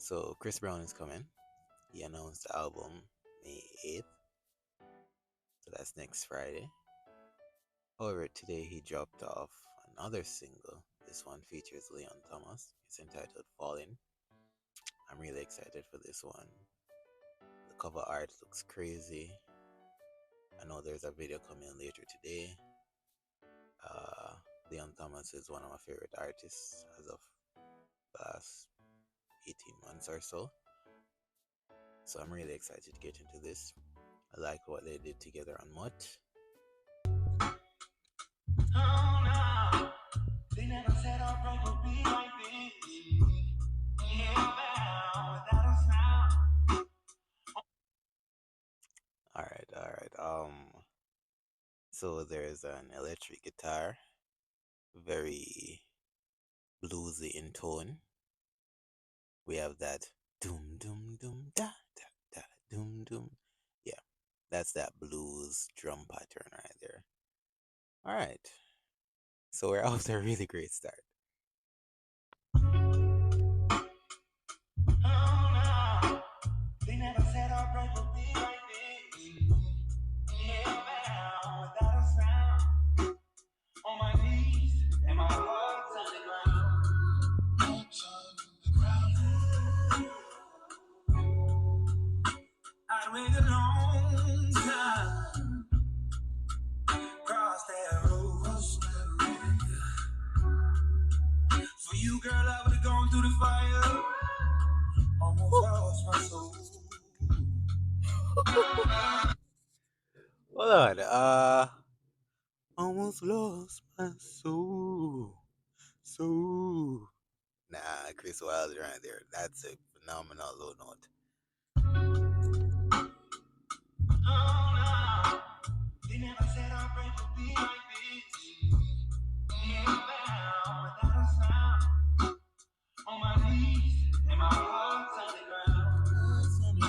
So Chris Brown is coming. He announced the album May 8th, so that's next Friday. However, today he dropped off another single. This one features Leon Thomas. It's entitled Fallin. I'm really excited for this one. The cover art looks crazy. I know there's a video coming later today. Uh, Leon Thomas is one of my favorite artists as of the last 18 months or so. So I'm really excited to get into this. I like what they did together on Mutt. Oh no, they never said our break would be like this. Yeah, without a sound. All right. So there's an electric guitar, very bluesy in tone. We have that doom doom doom da da da doom doom. Yeah, that's that blues drum pattern right there. All right, so we're off to a really great start. Oh no, they never said our break would be like this. Yeah, without a sound. On my knees and my heart's on the ground. Heart's on the ground. I'd wait a long time, cross that road. For you, girl, I would have gone through the fire, almost lost my soul. Hold on, almost lost my soul. So, nah, Chris Wilder right there. That's a phenomenal low note. Oh, no. They never said our break would be like this. Yeah, without a sound. On my knees and my heart's on the ground. Heart's on the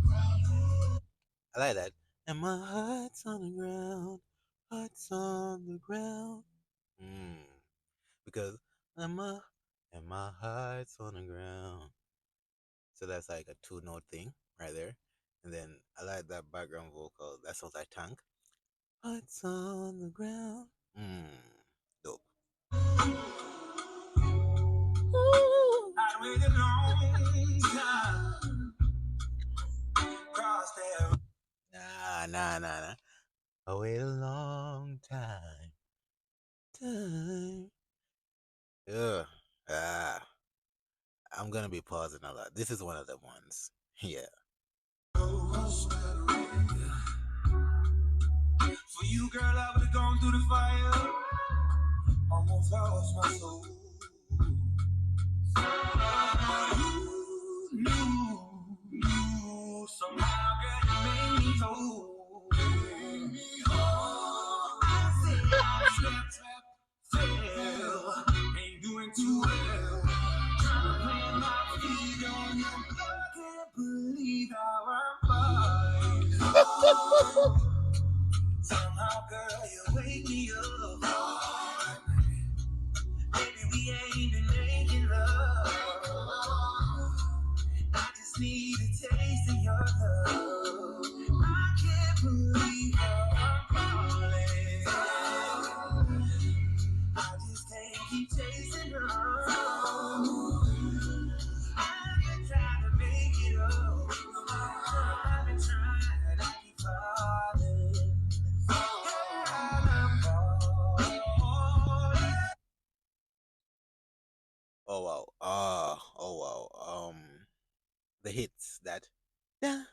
ground. I like that. And my heart's on the ground. Heart's on the ground. Mm. Because and my heart's on the ground. So that's like a two note thing right there. And then I like that background vocal. That sounds like tank. Heart's on the ground. Dope. I waited a long time. Cross there. Nah. I wait a long time. Ugh. Ah. I'm gonna be pausing a lot. This is one of the ones. Yeah. For you, girl, I would have gone through the fire. Almost lost my soul. But you somehow, girl, you made me whole. I said I slept, fell, ain't doing too well. Trying to plant my feet on you. I can't believe how I'm falling. Somehow, girl, you wake me up. Baby, we ain't been making love. I just need a taste of your love. I can't believe how I'm falling. I just can't keep chasing her. I've been trying to make it up. I've been trying to keep falling. I'm falling. Oh wow. Oh wow. The hits that da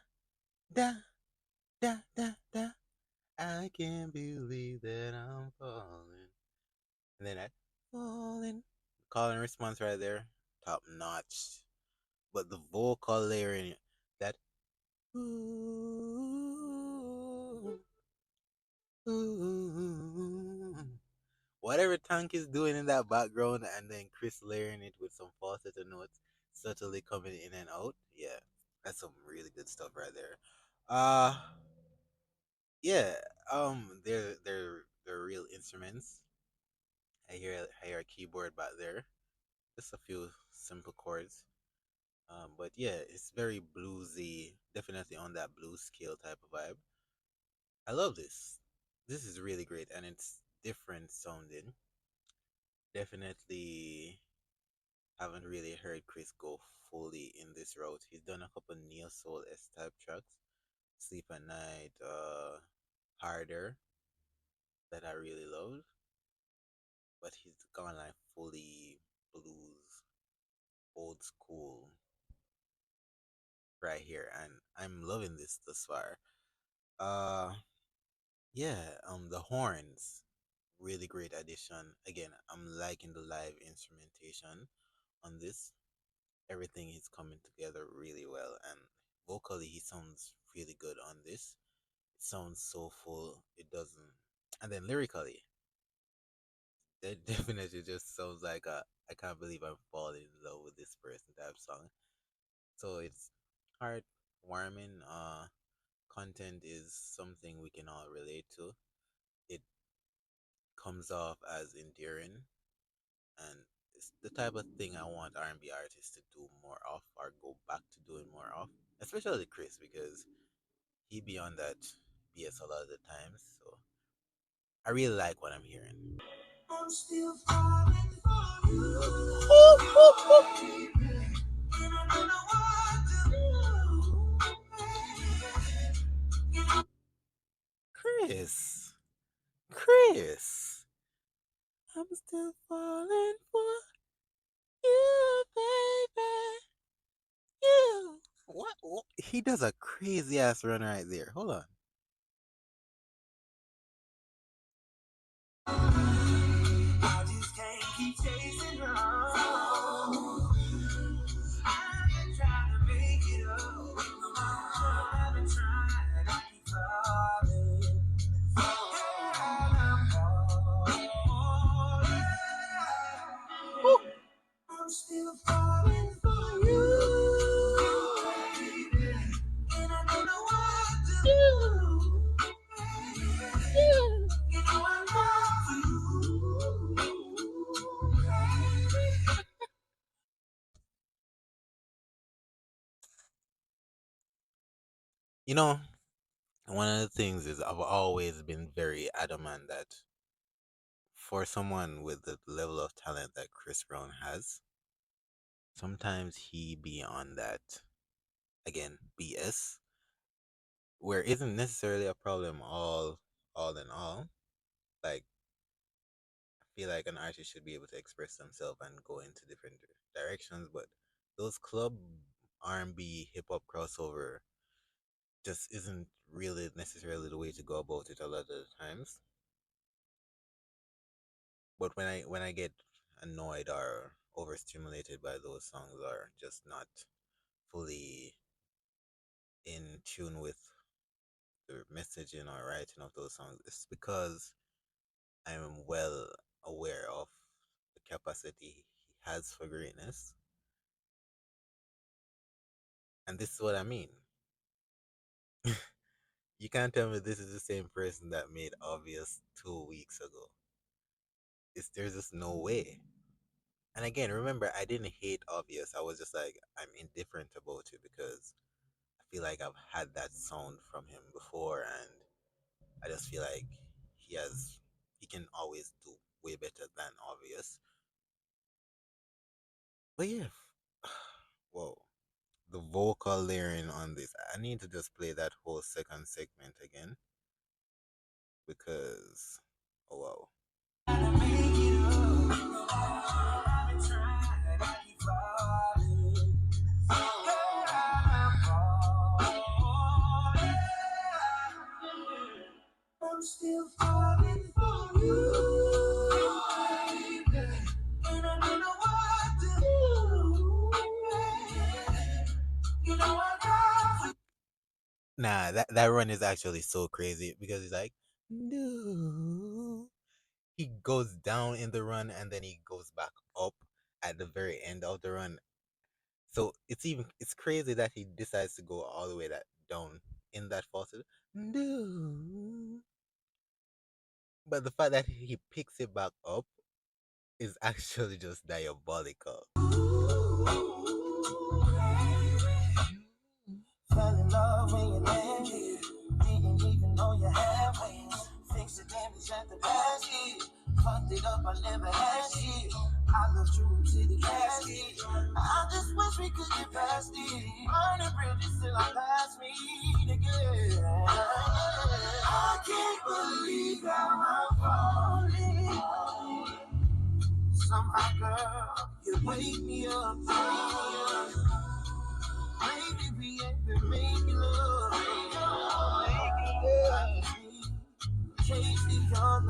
da da. I can't believe that I'm falling. And then that falling. Call and response right there. Top notch. But the vocal layer in it, that ooh, ooh, whatever Tank is doing in that background, and then Chris layering it with some falsetto notes, subtly coming in and out. Yeah, that's some really good stuff right there. Uh yeah. They're real instruments. I hear a keyboard back there. Just a few simple chords. But yeah, it's very bluesy, definitely on that blues scale type of vibe. I love this. This is really great and it's different sounding. Definitely haven't really heard Chris go fully in this route. He's done a couple neo soul S type tracks, Sleep at Night, Harder, that I really love, but he's gone like fully blues, old school right here, and I'm loving this thus far. Uh, yeah, the horns, really great addition. Again, I'm liking the live instrumentation on this. Everything is coming together really well, and vocally, he sounds really good on this. It sounds soulful. It doesn't, and then lyrically, it definitely just sounds like a I can't believe I'm falling in love with this person type song. So it's heartwarming. Content is something we can all relate to. It comes off as endearing, and it's the type of thing I want R&B artists to do more of or go back to doing more of, especially Chris because he be on that BS a lot of the times. So I really like what I'm hearing. I'm still falling for you. And I don't know what to do. Chris, Chris, I'm still falling for you, baby. You. What? He does a crazy ass run right there. Hold on. I just can't keep chasing her. I've been trying to make it up. I've been trying to keep falling. I'm falling. I'm still falling for you, baby. And I don't know what to do. You know I love you, baby. You know, one of the things is I've always been very adamant that for someone with the level of talent that Chris Brown has, sometimes he be on that again BS, where isn't necessarily a problem all in all. Like I feel like an artist should be able to express themselves and go into different directions, but those club R&B hip hop crossover just isn't really necessarily the way to go about it a lot of the times. But when I get annoyed or overstimulated by those songs or just not fully in tune with the messaging or writing of those songs, it's because I'm well aware of the capacity he has for greatness. And this is what I mean. You can't tell me this is the same person that made Obvious 2 weeks ago. There's just no way. And again, remember, I didn't hate Obvious. I was just like, I'm indifferent about it because I feel like I've had that sound from him before, and I just feel like he can always do way better than Obvious. But yeah, whoa, the vocal layering on this, I need to just play that whole second segment again because, oh wow. I'm still falling for you, baby. And I don't know what to do, baby. You know I got you. Nah, that run is actually so crazy because he's like, no. He goes down in the run and then he goes back up at the very end of the run. So it's crazy that he decides to go all the way that down in that falsetto. No. But the fact that he picks it back up is actually just diabolical. Fucked it up, I never had shit. I love true to the casket. I just wish we could get past it. Burning bridges till I pass me again. I can't believe how I'm falling. Somehow, girl, you wake me up. Maybe we ain't been making love. I just need chasing your love.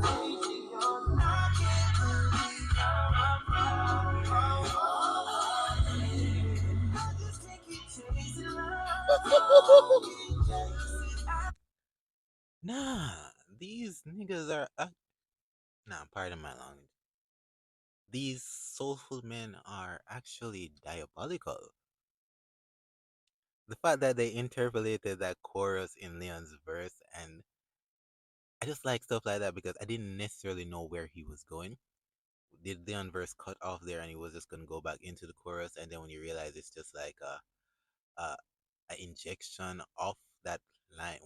I can't believe how I'm falling. I just can't keep chasing love. Nah, these niggas are. Nah, pardon my language. These soulful men are actually diabolical. The fact that they interpolated that chorus in Leon's verse, and I just like stuff like that because I didn't necessarily know where he was going. Did Leon verse cut off there and he was just gonna go back into the chorus, and then when you realize it's just like a, a injection of that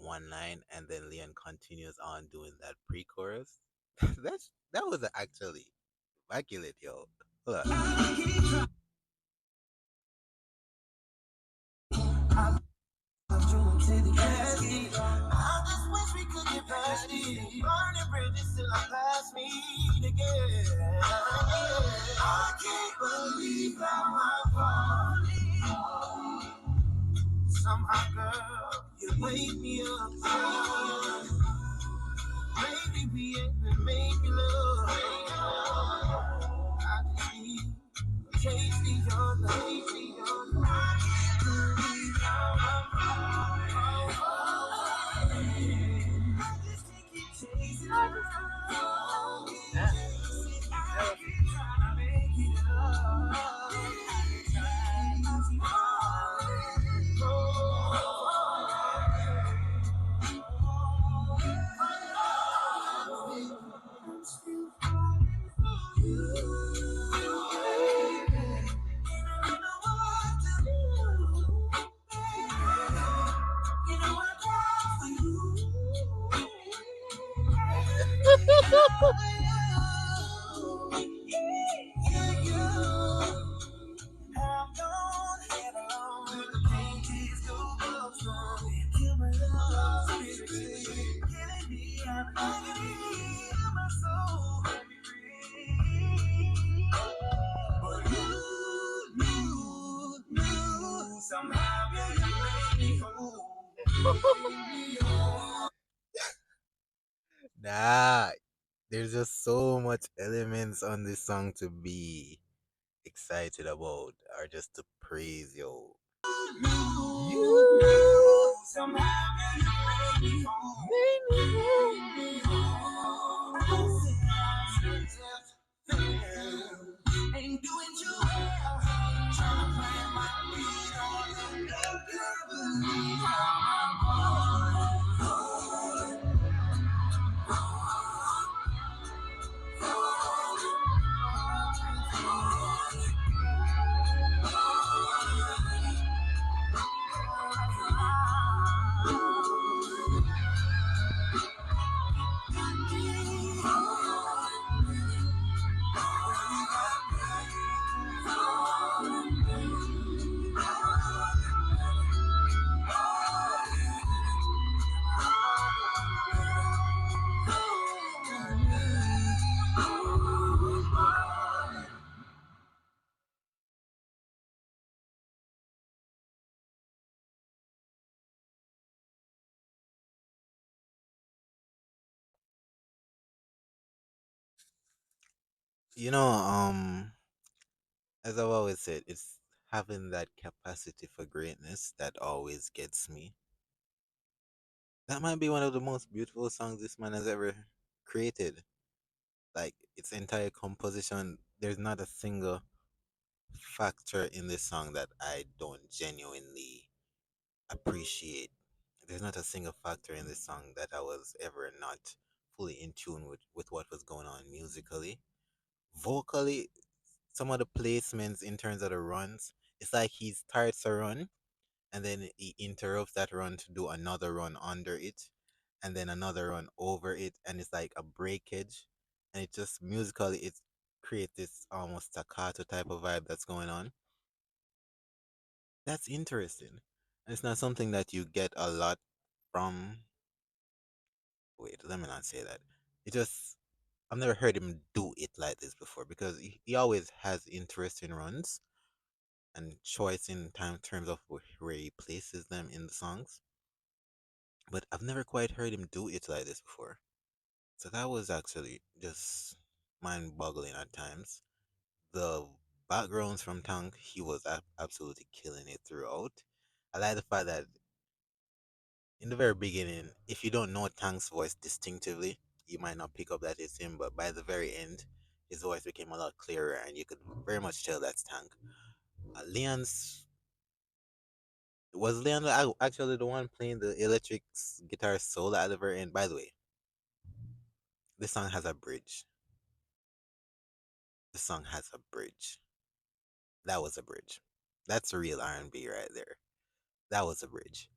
one line, and then Leon continues on doing that pre-chorus. That was actually immaculate, yo. Hold on. To the casket. I just wish we could get past it. Burning bridges till I pass me again. I can't believe how I'm falling. Somehow, girl, you wake me up. Maybe we ain't been making love. I just need chasing your love. I can't believe how I'm falling. I just can't keep chasing love. Yeah. I keep trying to make it up. I'm still falling for you. And I don't know what to do. You know I die for you. Yeah, you. I'm gone, head alone. The pain keeps go strong. Kill my love, spirit, killing me. I'm agony in my soul. Let me breathe. But you, somehow you make me whole. Nah, there's just so much elements on this song to be excited about or just to praise, yo. You Somehow you make me whole. Make me whole. Ain't doing too well. Trying to plant my feet on the curb. You know, as I've always said, it's having that capacity for greatness that always gets me. That might be one of the most beautiful songs this man has ever created. Like its entire composition, there's not a single factor in this song that I don't genuinely appreciate. There's not a single factor in this song that I was ever not fully in tune with what was going on musically. Vocally, some of the placements in terms of the runs, it's like he starts a run and then he interrupts that run to do another run under it and then another run over it, and it's like a breakage, and it just musically it creates this almost staccato type of vibe that's going on. That's interesting. And it's not something that you get a lot from. Wait, let me not say that. It just I've never heard him do it like this before because he always has interesting runs and choice in terms of where he places them in the songs. But I've never quite heard him do it like this before. So that was actually just mind-boggling at times. The backgrounds from Tank, he was absolutely killing it throughout. I like the fact that in the very beginning, if you don't know Tank's voice distinctively, you might not pick up that it's him, but by the very end, his voice became a lot clearer and you could very much tell that's Tank. Leon's was Leon actually the one playing the electric guitar solo at the very end? By the way, this song has a bridge. The song has a bridge. That was a bridge. That's a real R&B right there. That was a bridge.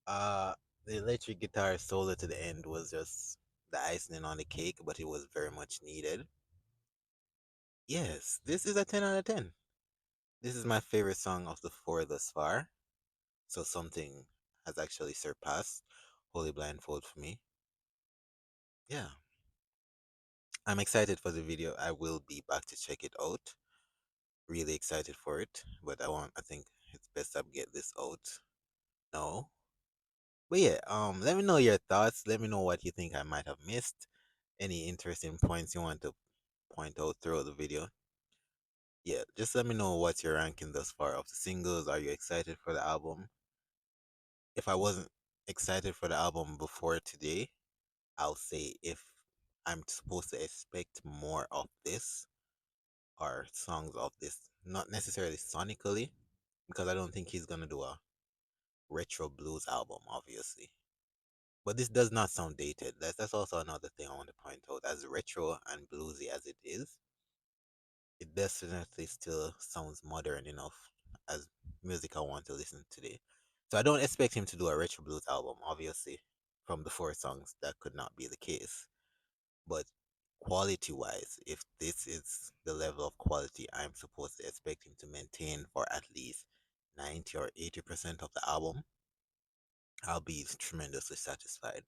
Uh, the electric guitar solo to the end was just the icing on the cake, but it was very much needed. Yes, this is a 10 out of 10. This is my favorite song of the four thus far. So something has actually surpassed Holy Blindfold for me. Yeah, I'm excited for the video. I will be back to check it out. Really excited for it, but I think it's best I get this out. No. But yeah, let me know your thoughts. Let me know what you think I might have missed. Any interesting points you want to point out throughout the video. Yeah, just let me know what's your ranking thus far of the singles. Are you excited for the album? If I wasn't excited for the album before today, I'll say if I'm supposed to expect more of this or songs of this, not necessarily sonically, because I don't think he's gonna do a retro blues album, obviously. But this does not sound dated. That's also another thing I want to point out. As retro and bluesy as it is, it definitely still sounds modern enough as music I want to listen today. So I don't expect him to do a retro blues album, obviously. From the four songs, that could not be the case. But quality wise, if this is the level of quality I'm supposed to expect him to maintain for at least 90 or 80% of the album, I'll be tremendously satisfied.